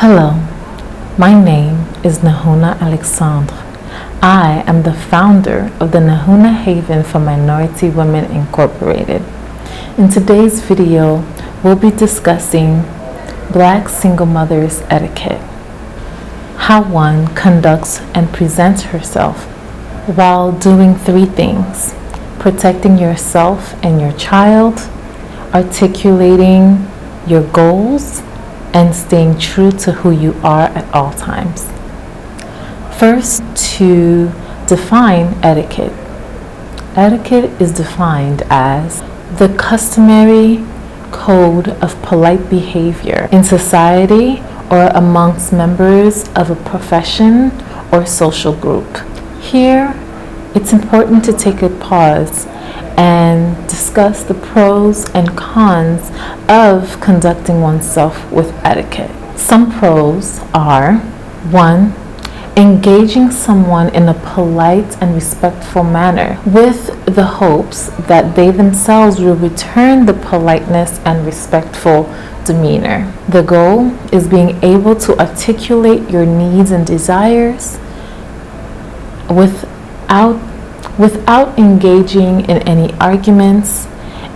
Hello, my name is Nahounha I am the founder of the Nahounha Haven for Minority Women Incorporated. In today's video, we'll be discussing Black single mothers etiquette, how one conducts and presents herself while doing three things: protecting yourself and your child, articulating your goals, and staying true to who you are at all times. First, to define etiquette. Etiquette is defined as the customary code of polite behavior in society or amongst members of a profession or social group. Here, it's important to take a pause and discuss the pros and cons of conducting oneself with etiquette. Some pros are: 1. Engaging someone in a polite and respectful manner with the hopes that they themselves will return the politeness and respectful demeanor. The goal is being able to articulate your needs and desires without engaging in any arguments,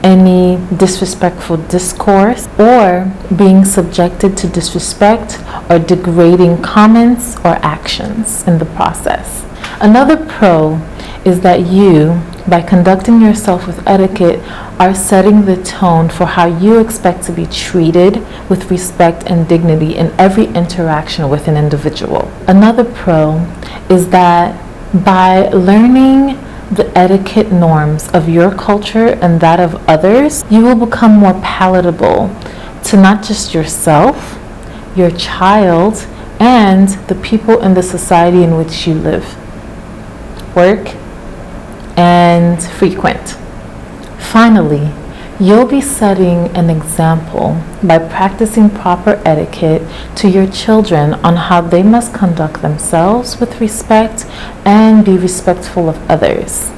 any disrespectful discourse, or being subjected to disrespect or degrading comments or actions in the process. Another pro is that you, by conducting yourself with etiquette, are setting the tone for how you expect to be treated with respect and dignity in every interaction with an individual. Another pro is that by learning the etiquette norms of your culture and that of others, you will become more palatable to not just yourself, your child, and the people in the society in which you live, work, and frequent. Finally, you'll be setting an example by practicing proper etiquette to your children on how they must conduct themselves with respect and be respectful of others.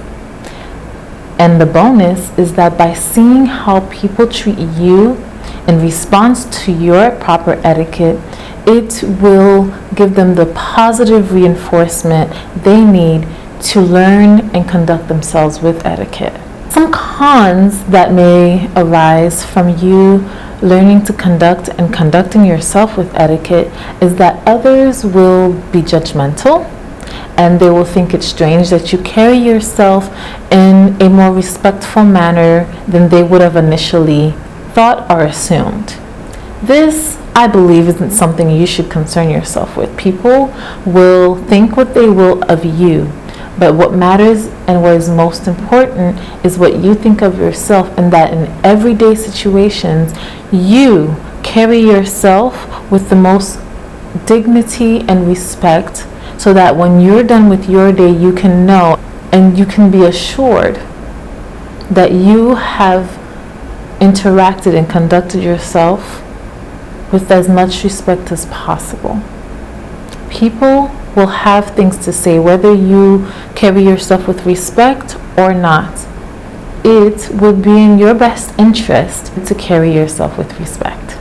And the bonus is that by seeing how people treat you in response to your proper etiquette, it will give them the positive reinforcement they need to learn and conduct themselves with etiquette. Some cons that may arise from you learning to conduct and conducting yourself with etiquette is that others will be judgmental, and they will think it's strange that you carry yourself in a more respectful manner than they would have initially thought or assumed. This, I believe, isn't something you should concern yourself with. People will think what they will of you, but what matters and what is most important is what you think of yourself, and that in everyday situations, you carry yourself with the most dignity and respect, so that when you're done with your day, you can know and you can be assured that you have interacted and conducted yourself with as much respect as possible. People will have things to say whether you carry yourself with respect or not. It would be in your best interest to carry yourself with respect.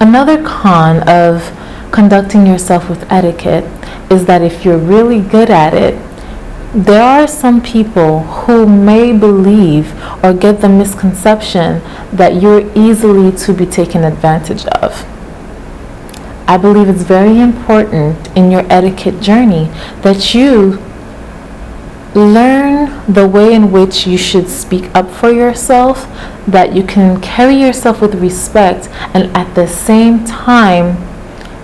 Another con of conducting yourself with etiquette is that if you're really good at it, there are some people who may believe or get the misconception that you're easily to be taken advantage of. I believe it's very important in your etiquette journey that you learn the way in which you should speak up for yourself, that you can carry yourself with respect, and at the same time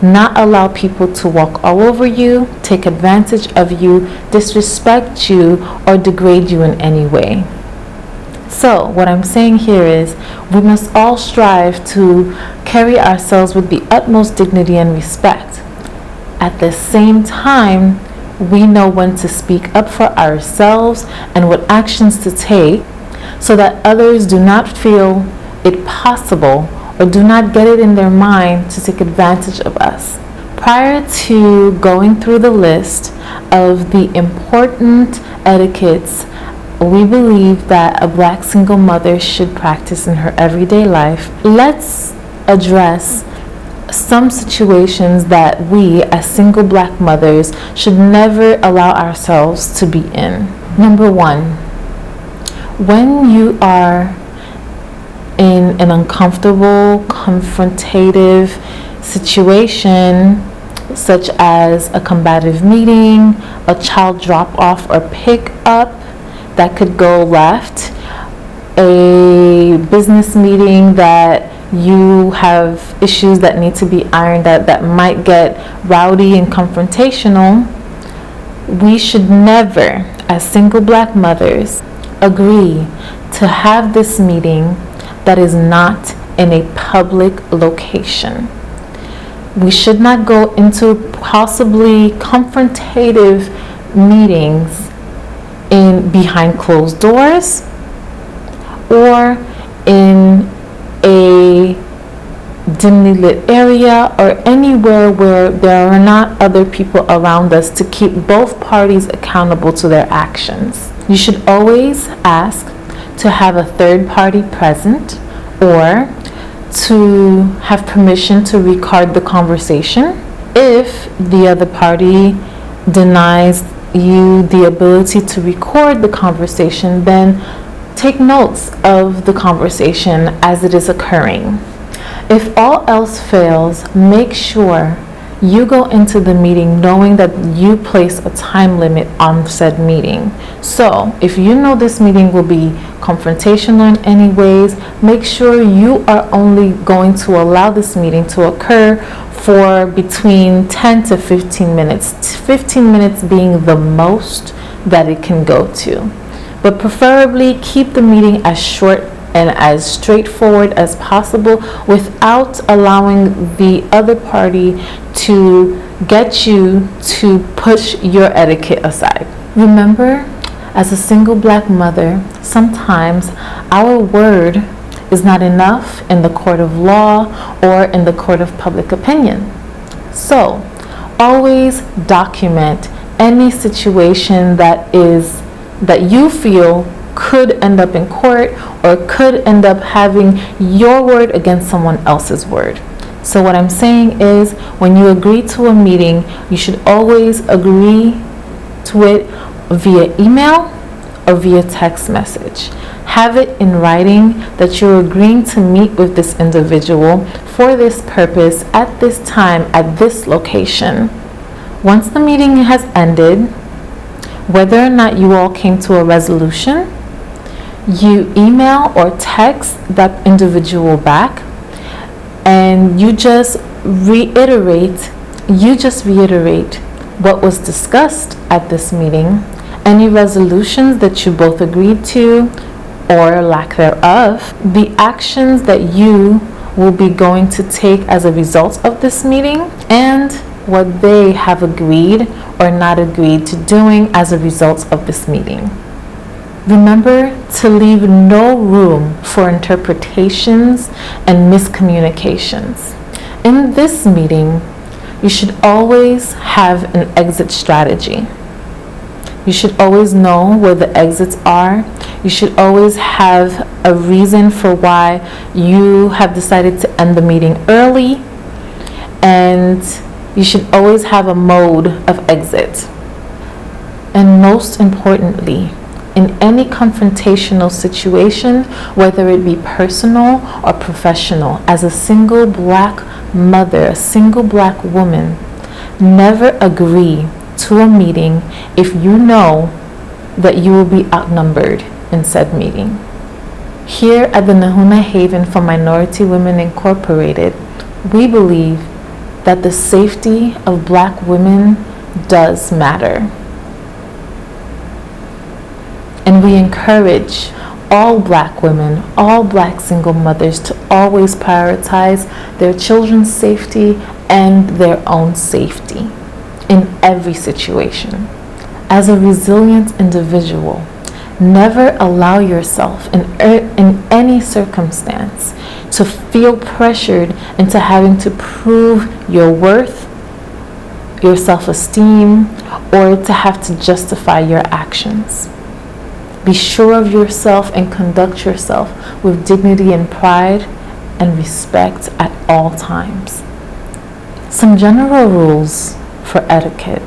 not allow people to walk all over you, take advantage of you, disrespect you, or degrade you in any way. So what I'm saying here is we must all strive to carry ourselves with the utmost dignity and respect. At the same time, we know when to speak up for ourselves and what actions to take so that others do not feel it possible or do not get it in their mind to take advantage of us. Prior to going through the list of the important etiquettes we believe that a Black single mother should practice in her everyday life, let's address some situations that we as single black mothers should never allow ourselves to be in. Number one, when you are in an uncomfortable, confrontative situation, such as a combative meeting, a child drop off or pick up that could go left, a business meeting that you have issues that need to be ironed out that might get rowdy and confrontational, we should never, as single black mothers, agree to have this meeting that is not in a public location. We should not go into possibly confrontative meetings behind closed doors or in a dimly lit area or anywhere where there are not other people around us to keep both parties accountable to their actions. You should always ask to have a third party present or to have permission to record the conversation. If the other party denies you the ability to record the conversation, then take notes of the conversation as it is occurring. If all else fails, make sure you go into the meeting knowing that you place a time limit on said meeting. So if you know this meeting will be confrontational in any ways, make sure you are only going to allow this meeting to occur for between 10 to 15 minutes, 15 minutes being the most that it can go to. But preferably keep the meeting as short and as straightforward as possible without allowing the other party to get you to push your etiquette aside. Remember, as a single black mother, sometimes our word is not enough in the court of law or in the court of public opinion. So, always document any situation that you feel could end up in court or could end up having your word against someone else's word. So what I'm saying is, when you agree to a meeting, you should always agree to it via email or via text message. Have it in writing that you're agreeing to meet with this individual for this purpose at this time at this location. Once the meeting has ended, whether or not you all came to a resolution, you email or text that individual back and you just reiterate what was discussed at this meeting, any resolutions that you both agreed to or lack thereof, the actions that you will be going to take as a result of this meeting, and what they have agreed or not agreed to doing as a result of this meeting. Remember to leave no room for interpretations and miscommunications. In this meeting, you should always have an exit strategy. You should always know where the exits are. You should always have a reason for why you have decided to end the meeting early, and you should always have a mode of exit. And most importantly, in any confrontational situation, whether it be personal or professional, as a single black mother, a single black woman, never agree to a meeting if you know that you will be outnumbered in said meeting. Here at the Nahounha Haven for Minority Women Incorporated, we believe that the safety of black women does matter. And we encourage all black women, all black single mothers to always prioritize their children's safety and their own safety in every situation. As a resilient individual, never allow yourself in any circumstance to feel pressured into having to prove your worth, your self-esteem, or to have to justify your actions. Be sure of yourself and conduct yourself with dignity and pride and respect at all times. Some general rules for etiquette.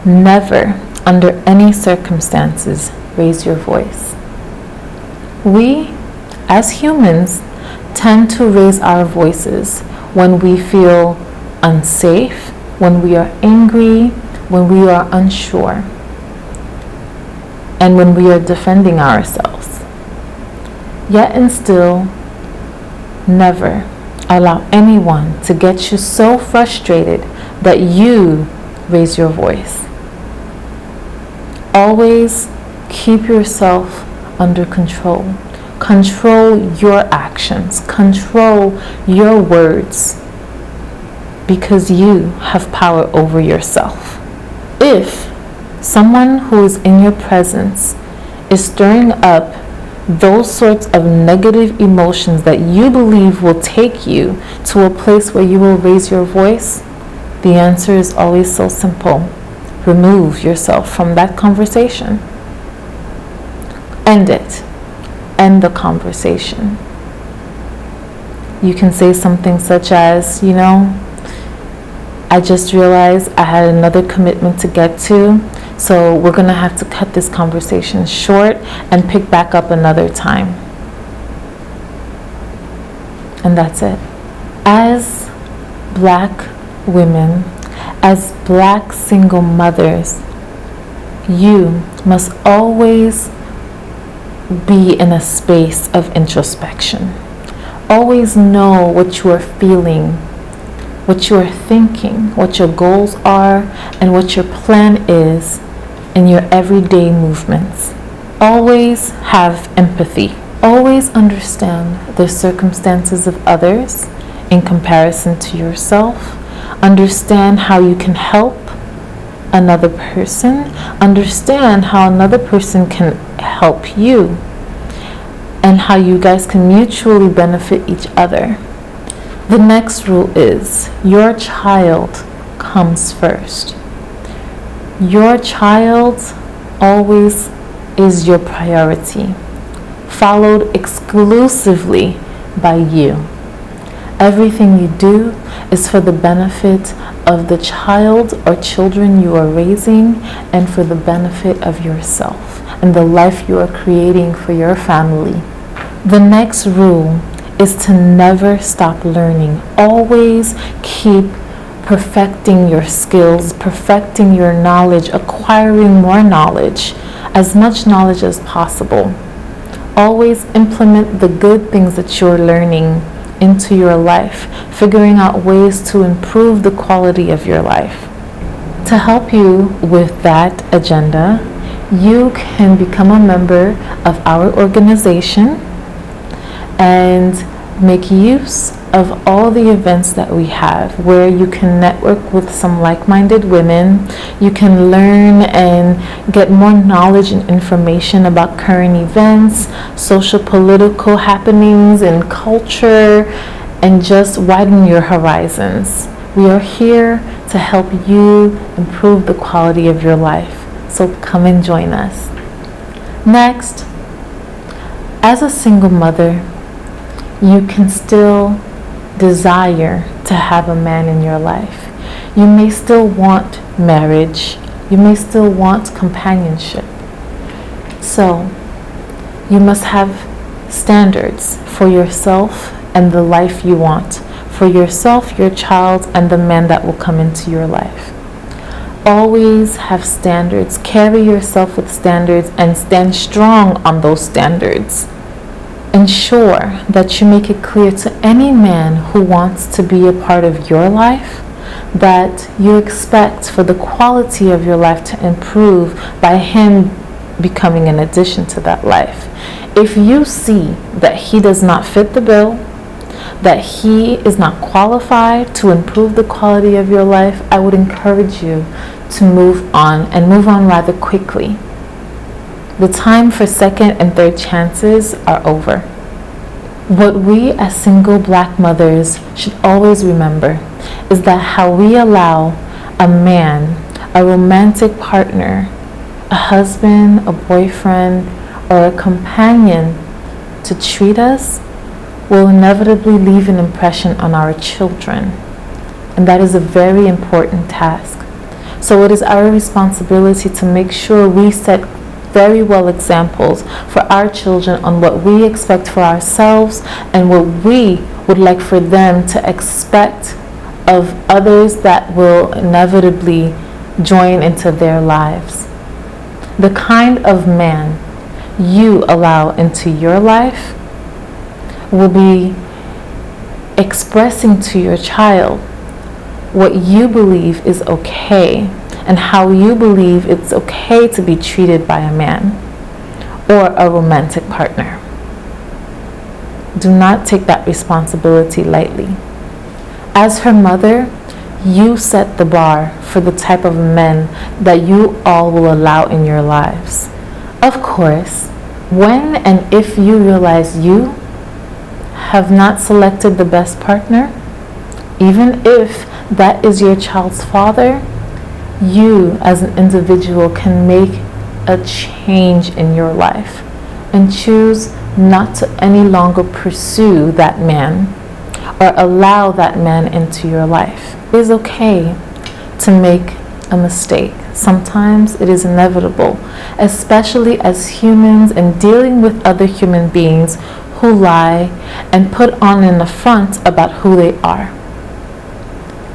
Never, under any circumstances, raise your voice. We, as humans, tend to raise our voices when we feel unsafe, when we are angry, when we are unsure, and when we are defending ourselves. Yet and still, never allow anyone to get you so frustrated that you raise your voice. Always keep yourself under control. Control your actions. Control your words. Because you have power over yourself. If someone who is in your presence is stirring up those sorts of negative emotions that you believe will take you to a place where you will raise your voice, the answer is always so simple. Remove yourself from that conversation. End it. End the conversation. You can say something such as, I just realized I had another commitment to get to, so we're going to have to cut this conversation short and pick back up another time. And that's it. As Black women, as Black single mothers, you must always be in a space of introspection. Always know what you are feeling, what you are thinking, what your goals are, and what your plan is in your everyday movements. Always have empathy. Always understand the circumstances of others in comparison to yourself. Understand how you can help another person. Understand how another person can help you, and how you guys can mutually benefit each other. The next rule is your child comes first. Your child always is your priority, followed exclusively by you. Everything you do is for the benefit of the child or children you are raising, and for the benefit of yourself and the life you are creating for your family. The next rule is to never stop learning. Always keep perfecting your skills, perfecting your knowledge, acquiring more knowledge, as much knowledge as possible. Always implement the good things that you're learning into your life, figuring out ways to improve the quality of your life. To help you with that agenda, you can become a member of our organization and make use of all the events that we have, where you can network with some like-minded women. You can learn and get more knowledge and information about current events, social political happenings and culture, and just widen your horizons. We are here to help you improve the quality of your life. So come and join us. Next, as a single mother, you can still desire to have a man in your life. You may still want marriage. You may still want companionship. So, you must have standards for yourself and the life you want. For yourself, your child, and the man that will come into your life. Always have standards. Carry yourself with standards and stand strong on those standards. Ensure that you make it clear to any man who wants to be a part of your life that you expect for the quality of your life to improve by him becoming an addition to that life. If you see that he does not fit the bill, that he is not qualified to improve the quality of your life, I would encourage you to move on, and move on rather quickly. The time for second and third chances are over. What we as single Black mothers should always remember is that how we allow a man, a romantic partner, a husband, a boyfriend, or a companion to treat us will inevitably leave an impression on our children. And that is a very important task. So it is our responsibility to make sure we set very well examples for our children on what we expect for ourselves and what we would like for them to expect of others that will inevitably join into their lives. The kind of man you allow into your life will be expressing to your child what you believe is okay and how you believe it's okay to be treated by a man or a romantic partner. Do not take that responsibility lightly. As her mother, you set the bar for the type of men that you all will allow in your lives. Of course, when and if you realize you have not selected the best partner, even if that is your child's father, you as an individual can make a change in your life and choose not to any longer pursue that man or allow that man into your life. It is okay to make a mistake. Sometimes it is inevitable, especially as humans and dealing with other human beings who lie and put on an affront about who they are.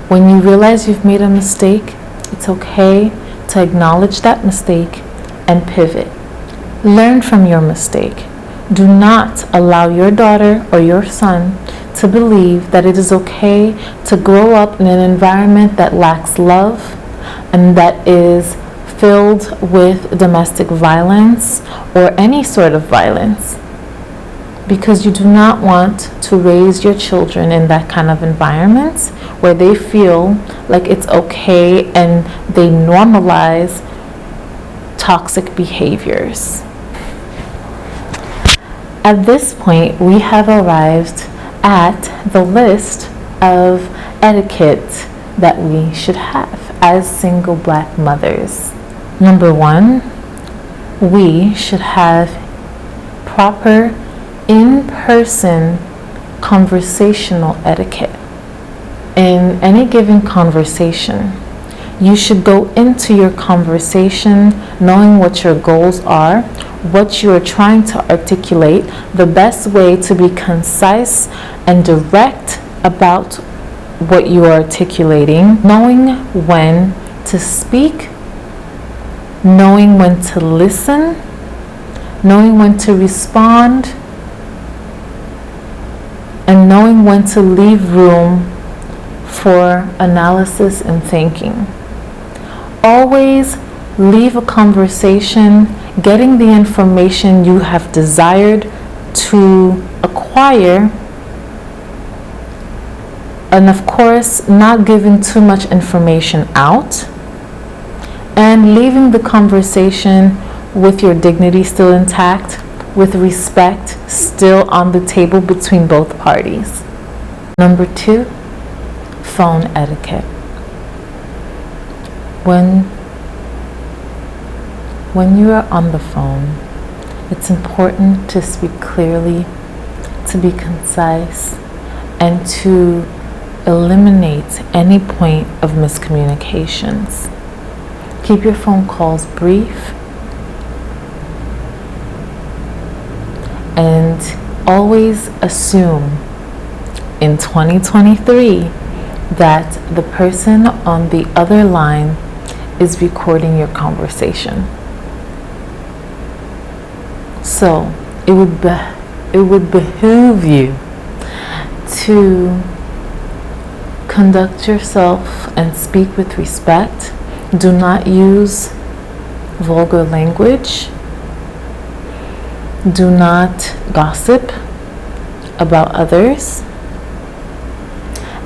When you realize you've made a mistake, it's okay to acknowledge that mistake and pivot. Learn from your mistake. Do not allow your daughter or your son to believe that it is okay to grow up in an environment that lacks love and that is filled with domestic violence or any sort of violence, because you do not want to raise your children in that kind of environment where they feel like it's okay and they normalize toxic behaviors. At this point, we have arrived at the list of etiquette that we should have as single black mothers. Number 1, we should have proper in-person conversational etiquette. In any given conversation, you should go into your conversation knowing what your goals are, what you are trying to articulate, the best way to be concise and direct about what you are articulating, knowing when to speak, knowing when to listen, knowing when to respond, and knowing when to leave room for analysis and thinking. Always leave a conversation getting the information you have desired to acquire, and of course not giving too much information out, and leaving the conversation with your dignity still intact, with respect still on the table between both parties. Number 2, phone etiquette. When you are on the phone, it's important to speak clearly, to be concise, and to eliminate any point of miscommunications. Keep your phone calls brief and always assume in 2023 that the person on the other line is recording your conversation. So it would behoove you to conduct yourself and speak with respect. Do not use vulgar language. Do not gossip about others.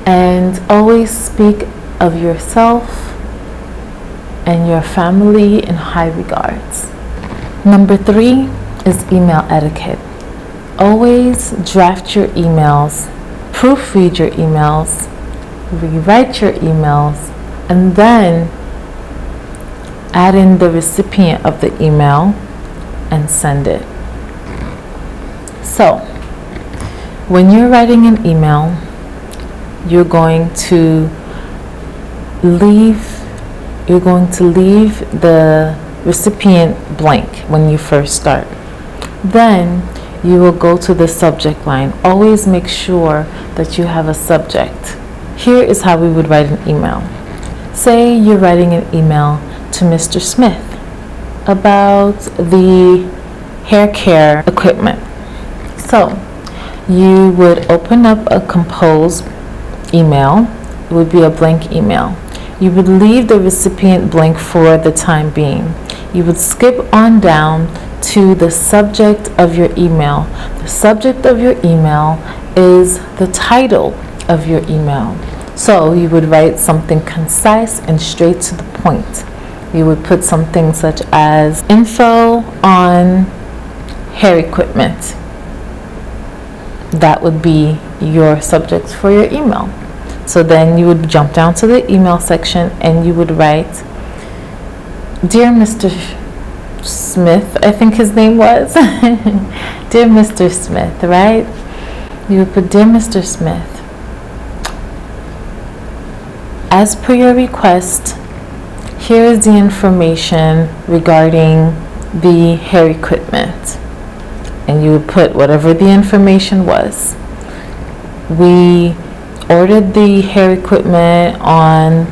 And always speak of yourself and your family in high regards. Number 3 is email etiquette. Always draft your emails, proofread your emails, rewrite your emails, and then add in the recipient of the email and send it. So, when you're writing an email, you're going to you're going to leave the recipient blank when you first start. Then you will go to the subject line. Always make sure that you have a subject. Here is how we would write an email. Say you're writing an email to Mr. Smith about the hair care equipment. So you would open up a composed email. It would be a blank email. You would leave the recipient blank for the time being. You would skip on down to the subject of your email. The subject of your email is the title of your email. So you would write something concise and straight to the point. You would put something such as info on hair equipment. That would be your subject for your email. So then you would jump down to the email section and you would write, Dear Mr. Smith, I think his name was. Dear Mr. Smith, right? You would put, Dear Mr. Smith, as per your request, here is the information regarding the hair equipment. And you would put whatever the information was. We ordered the hair equipment on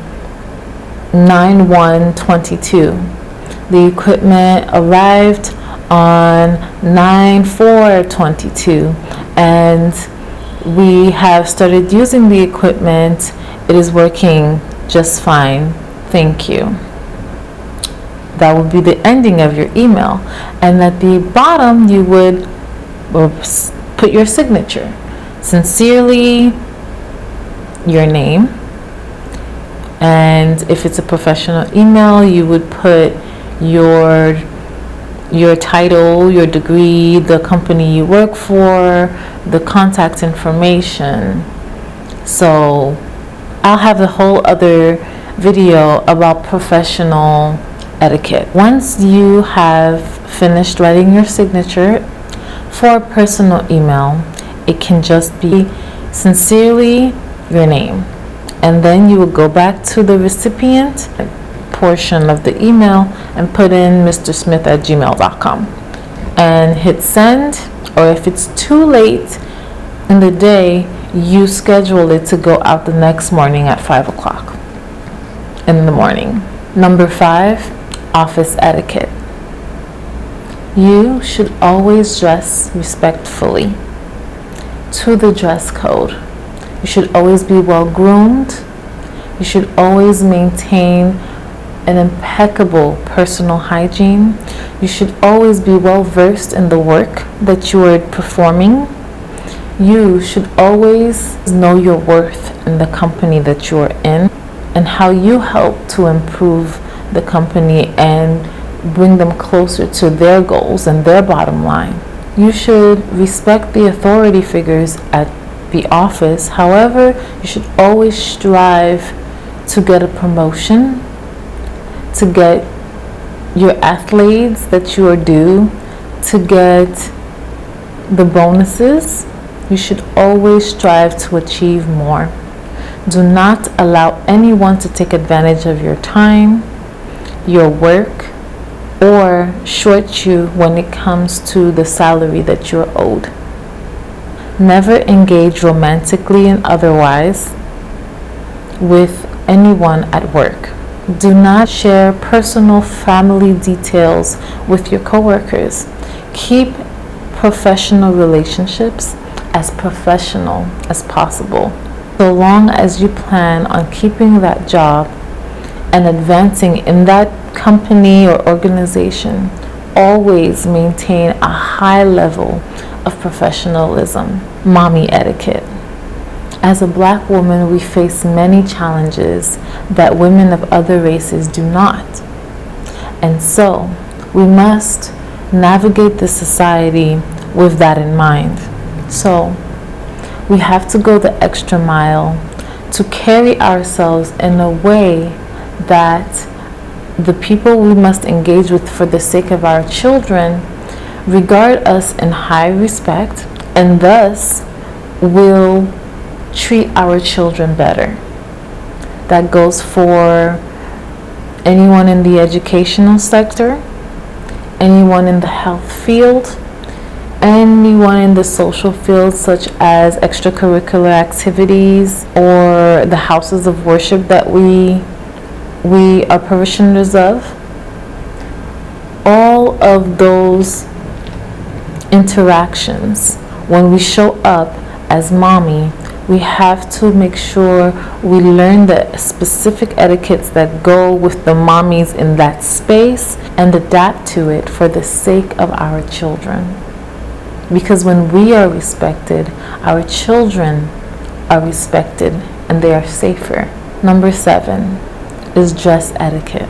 9/1/22. The equipment arrived on 9/4/22, and we have started using the equipment. It is working just fine. Thank you. That would be the ending of your email. And at the bottom, you would put your signature. Sincerely, your name. And if it's a professional email, you would put your title, your degree, the company you work for, the contact information. So I'll have a whole other video about professional etiquette. Once you have finished writing your signature for a personal email, it can just be sincerely your name. And then you will go back to the recipient portion of the email and put in mrsmith@gmail.com and hit send. Or if it's too late in the day, you schedule it to go out the next morning at 5 o'clock in the morning. Number 5, office etiquette. You should always dress respectfully to the dress code. You should always be well groomed. You should always maintain an impeccable personal hygiene. You should always be well versed in the work that you are performing. You should always know your worth in the company that you are in and how you help to improve the company and bring them closer to their goals and their bottom line. You should respect the authority figures at the office. However, you should always strive to get a promotion, to get your accolades that you are due, to get the bonuses. You should always strive to achieve more. Do not allow anyone to take advantage of your time, your work, or short you when it comes to the salary that you're owed. Never engage romantically and otherwise with anyone at work. Do not share personal family details with your coworkers. Keep professional relationships as professional as possible. So long as you plan on keeping that job and advancing in that company or organization, always maintain a high level of professionalism. Mommy etiquette. As a Black woman, we face many challenges that women of other races do not. And so, we must navigate this society with that in mind. So, we have to go the extra mile to carry ourselves in a way that the people we must engage with for the sake of our children regard us in high respect and thus will treat our children better. That goes for anyone in the educational sector, anyone in the health field, anyone in the social field, such as extracurricular activities or the houses of worship that we are parishioners of. All of those interactions, when we show up as mommy, we have to make sure we learn the specific etiquettes that go with the mommies in that space and adapt to it for the sake of our children. Because when we are respected, our children are respected and they are safer. Number 7 is dress etiquette.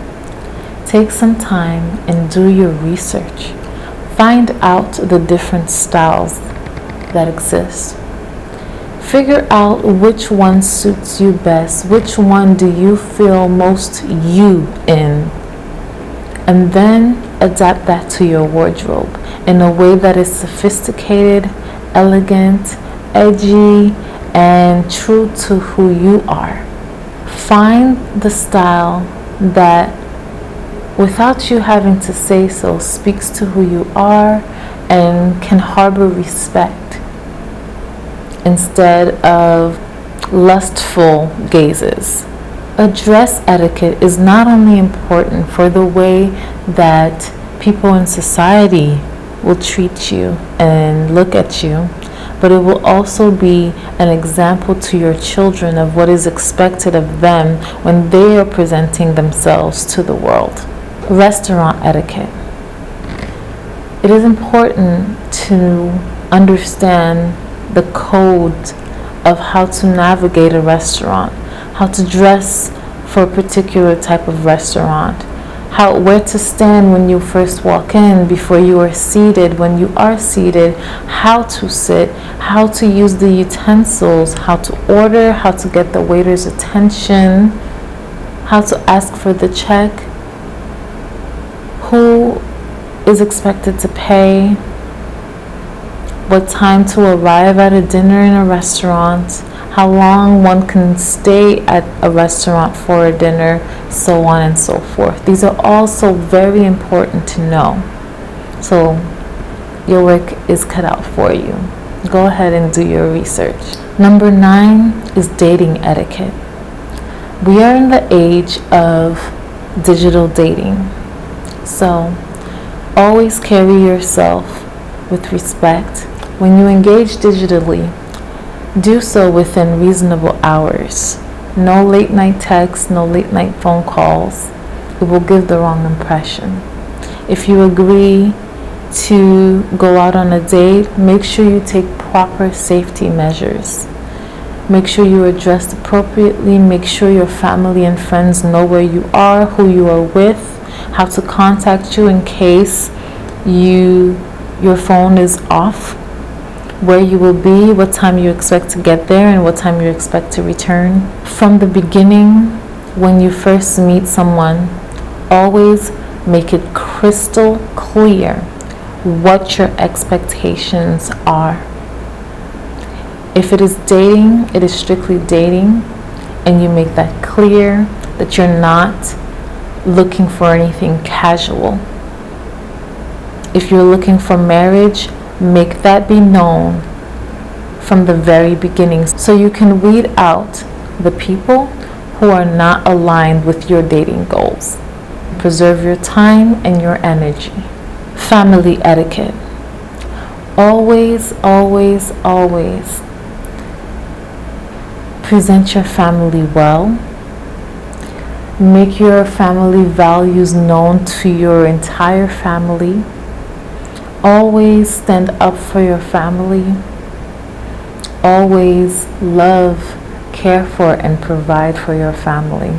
Take some time and do your research. Find out the different styles that exist. Figure out which one suits you best, which one do you feel most you in, and then adapt that to your wardrobe in a way that is sophisticated, elegant, edgy, and true to who you are. Find the style that, without you having to say so, speaks to who you are and can harbor respect instead of lustful gazes. A dress etiquette is not only important for the way that people in society will treat you and look at you, but it will also be an example to your children of what is expected of them when they are presenting themselves to the world. Restaurant etiquette. It is important to understand the code of how to navigate a restaurant, how to dress for a particular type of restaurant, where to stand when you first walk in, before you are seated, when you are seated, how to sit, how to use the utensils, how to order, how to get the waiter's attention, how to ask for the check, who is expected to pay, what time to arrive at a dinner in a restaurant, how long one can stay at a restaurant for a dinner, so on and so forth. These are also very important to know. So your work is cut out for you. Go ahead and do your research. Number 9 is dating etiquette. We are in the age of digital dating. So always carry yourself with respect. When you engage digitally, do so within reasonable hours. No late night texts, no late night phone calls. It will give the wrong impression. If you agree to go out on a date, make sure you take proper safety measures. Make sure you are dressed appropriately. Make sure your family and friends know where you are, who you are with, how to contact you in case your phone is off, where you will be, what time you expect to get there, and what time you expect to return. From the beginning, when you first meet someone, always make it crystal clear what your expectations are. If it is dating, it is strictly dating, and you make that clear that you're not looking for anything casual. If you're looking for marriage, make that be known from the very beginning so you can weed out the people who are not aligned with your dating goals. Preserve your time and your energy. Family etiquette. Always, always, always present your family well. Make your family values known to your entire family. Always stand up for your family. Always love, care for, and provide for your family.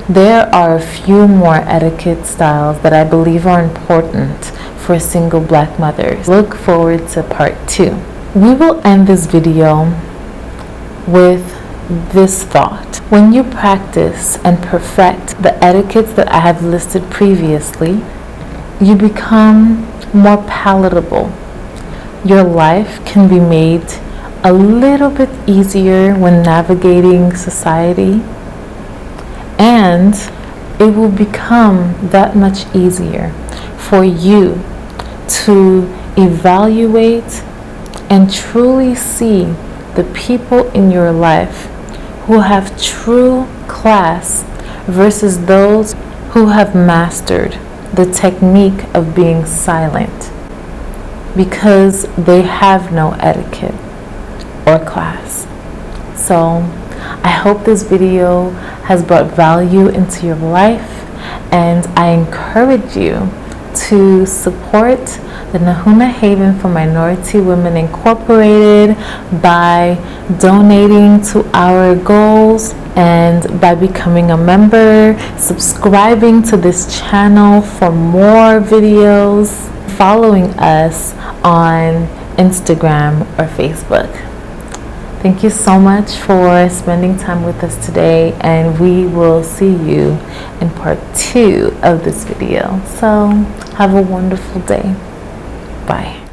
There are a few more etiquette styles that I believe are important for single black mothers. Look forward to part 2. We will end this video with this thought. When you practice and perfect the etiquettes that I have listed previously, you become more palatable. Your life can be made a little bit easier when navigating society, And it will become that much easier for you to evaluate and truly see the people in your life who have true class versus those who have mastered the technique of being silent because they have no etiquette or class. So I hope this video has brought value into your life, and I encourage you to support the Nahounha Haven for Minority Women Incorporated by donating to our goals and by becoming a member, subscribing to this channel for more videos, following us on Instagram or Facebook. Thank you so much for spending time with us today, and we will see you in part 2 of this video. So have a wonderful day. Bye.